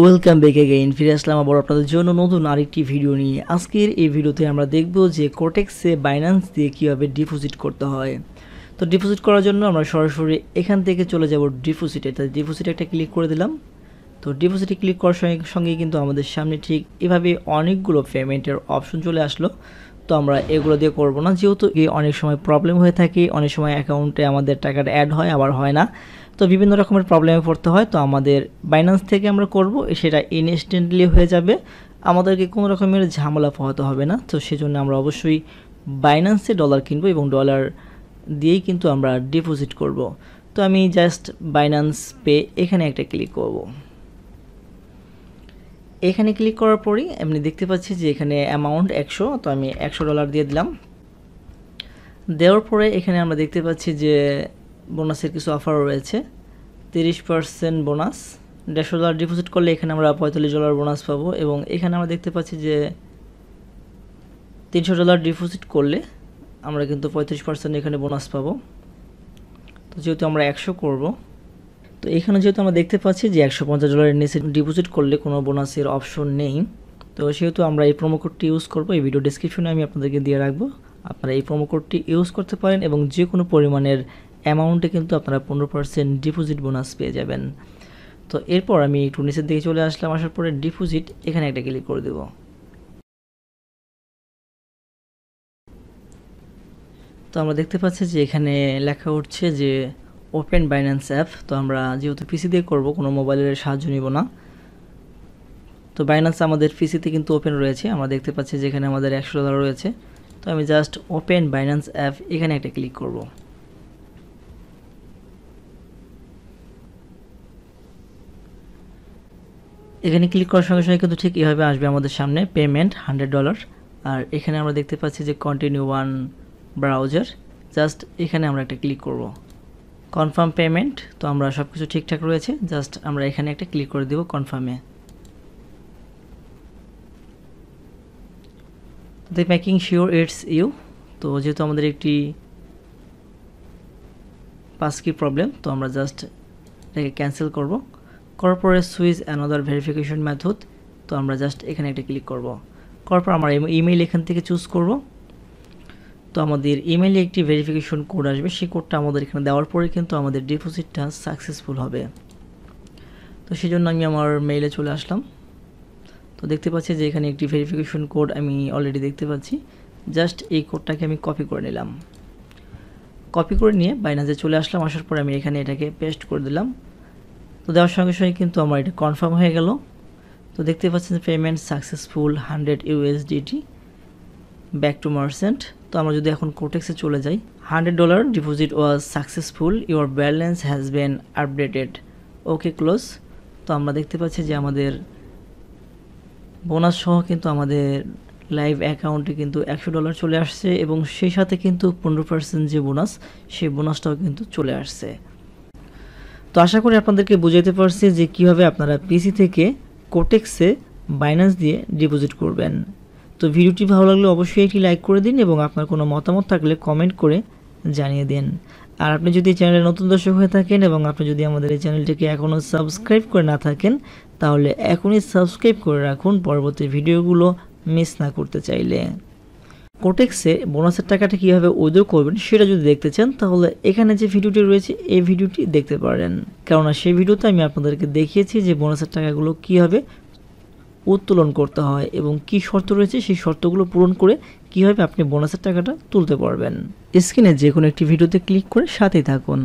Welcome back again, ফিরে আসলাম আবার আপনাদের জন্য নতুন আরেকটি ভিডিও নিয়ে। আজকের এই ভিডিওতে আমরা দেখব যে কোটেক্সে বাইন্যান্স দিয়ে কীভাবে ডিপোজিট করতে হয়। তো ডিপোজিট করার জন্য আমরা সরাসরি এখান থেকে চলে যাব ডিপোজিটে। তাই ডিপোজিটে একটা ক্লিক করে দিলাম। তো ডিপোজিটে ক্লিক করার সঙ্গে সঙ্গে কিন্তু আমাদের সামনে ঠিক এভাবে অনেকগুলো পেমেন্টের অপশন চলে আসলো। তো আমরা এগুলো দিয়ে করব না, যেহেতু অনেক সময় প্রবলেম হয়ে থাকে, অনেক সময় অ্যাকাউন্টে আমাদের টাকাটা অ্যাড হয় আবার হয় না, তো বিভিন্ন রকমের প্রবলেমে পড়তে হয়। তো আমাদের বাইন্যান্স থেকে আমরা করব, সেটা ইনস্ট্যান্টলি হয়ে যাবে, আমাদেরকে কোনো রকমের ঝামেলা পোহাতে হবে না। তো সেজন্য আমরা অবশ্যই বাইন্যান্সে ডলার কিনবো এবং ডলার দিয়েই কিন্তু আমরা ডিপোজিট করব। তো আমি জাস্ট বাইন্যান্স পে এখানে একটা ক্লিক করব। এখানে ক্লিক করার পরই আমি দেখতে পাচ্ছি যে এখানে অ্যামাউন্ট 100, তো আমি $100 দিয়ে দিলাম। দেওয়ার পরে এখানে আমরা দেখতে পাচ্ছি যে বোনাসের কিছু অফার রয়েছে। 30% বোনাস, $150 ডিপোজিট করলে এখানে আমরা $45 বোনাস পাবো। এবং এখানে আমরা দেখতে পাচ্ছি যে $300 ডিপোজিট করলে আমরা কিন্তু 35% এখানে বোনাস পাবো। তো যেহেতু আমরা 100 করব, তো এখানে যেহেতু আমরা দেখতে পাচ্ছি যে $150 নিচে ডিপোজিট করলে কোনো বোনাসের অপশন নেই, তো সেহেতু আমরা এই প্রোমো কোডটি ইউজ করব। এই ভিডিও ডেসক্রিপশনে আমি আপনাদেরকে দিয়ে রাখবো, আপনারা এই প্রোমো কোডটি ইউজ করতে পারেন এবং যে কোনো পরিমাণের অ্যামাউন্টে কিন্তু আপনারা 15% ডিপোজিট বোনাস পেয়ে যাবেন। তো এরপর আমি একটু নিচের দিকে চলে আসলাম, আসার পরে ডিপোজিট এখানে একটা ক্লিক করে দেব। তো আমরা দেখতে পাচ্ছি যে এখানে লেখা উঠছে যে ওপেন বাইন্যান্স অ্যাপ। তো আমরা যেহেতু পিসি দিয়ে করব, কোনো মোবাইলের সাহায্য নিব না। তো বাইন্যান্স আমাদের পিসিতে কিন্তু ওপেন রয়েছে, আমরা দেখতে পাচ্ছি যে এখানে আমাদের $100 রয়েছে। তো আমি জাস্ট ওপেন বাইন্যান্স অ্যাপ এখানে একটা ক্লিক করব। এখানে ক্লিক করার সঙ্গে সঙ্গে কিন্তু ঠিক এভাবে আসবে আমাদের সামনে পেমেন্ট $100। আর এখানে আমরা দেখতে পাচ্ছি যে কন্টিনিউ ওয়ান ব্রাউজার, জাস্ট এখানে আমরা একটা ক্লিক করব। কনফার্ম পেমেন্ট, তো আমরা সব কিছু ঠিকঠাক রয়েছে, জাস্ট আমরা এখানে একটা ক্লিক করে দেব কনফার্মে। তো মেকিং শিওর ইটস ইউ, তো যেহেতু আমাদের একটি পাসকি প্রবলেম, তো আমরা জাস্ট এটাকে ক্যান্সেল করব। করার পরে সুইচ অ্যানাদার ভেরিফিকেশন মেথড, তো আমরা জাস্ট এখানে একটা ক্লিক করব। করার পর আমরা ইমেইল এখান থেকে চুজ করব। তো আমাদের ইমেইলে একটি ভেরিফিকেশন কোড আসবে, সেই কোডটা আমাদের এখানে দেওয়ার পরে কিন্তু আমাদের ডিপোজিটটা সাকসেসফুল হবে। তো সেই জন্য আমি আমার মেইলে চলে আসলাম। তো দেখতে পাচ্ছি যে এখানে একটি ভেরিফিকেশন কোড আমি অলরেডি দেখতে পাচ্ছি, জাস্ট এই কোডটাকে আমি কপি করে নিলাম। কপি করে নিয়ে বাইন্যান্সে চলে আসলাম, আসার পর আমি এখানে এটাকে পেস্ট করে দিলাম। তো দেওয়ার সঙ্গে সঙ্গে কিন্তু আমার এটা কনফার্ম হয়ে গেল। তো দেখতে পাচ্ছেন payment successful $100 back to merchant. তো আমরা যদি এখন কোটেক্সে চলে যাই, $100 deposit was successful, your balance has been updated, okay close. তো আমরা দেখতে পাচ্ছি যে আমাদের বোনাস সহ কিন্তু আমাদের লাইভ অ্যাকাউন্টে কিন্তু $100 চলে আসছে এবং সেই সাথে কিন্তু 15% যে বোনাস, সেই বোনাসটাও কিন্তু চলে আসছে। তো আশা করি আপনাদেরকে বুঝাইতে পারছি যে কীভাবে আপনারা পিসি থেকে কোটেক্সে বাইন্যান্স দিয়ে ডিপোজিট করবেন। তো ভিডিওটি ভালো লাগলে অবশ্যই একটি লাইক করে দিন এবং আপনার কোনো মতামত থাকলে কমেন্ট করে জানিয়ে দিন। আর আপনি যদি চ্যানেলে নতুন দর্শক হয়ে থাকেন এবং আপনি যদি আমাদের এই চ্যানেলটিকে এখনও সাবস্ক্রাইব করে না থাকেন, তাহলে এখনই সাবস্ক্রাইব করে রাখুন পরবর্তী ভিডিওগুলো মিস না করতে চাইলে। কোটেক্সে বোনাসের টাকাটা কীভাবে উইথড্র করবেন সেটা যদি দেখতে চান, তাহলে এখানে যে ভিডিওটি রয়েছে এই ভিডিওটি দেখতে পারেন, কেননা সেই ভিডিওতে আমি আপনাদেরকে দেখিয়েছি যে বোনাসের টাকাগুলো কীভাবে উত্তোলন করতে হয় এবং কী শর্ত রয়েছে, সেই শর্তগুলো পূরণ করে কীভাবে আপনি বোনাসের টাকাটা তুলতে পারবেন। স্ক্রিনে যে কোনো একটি ভিডিওতে ক্লিক করে সাথেই থাকুন।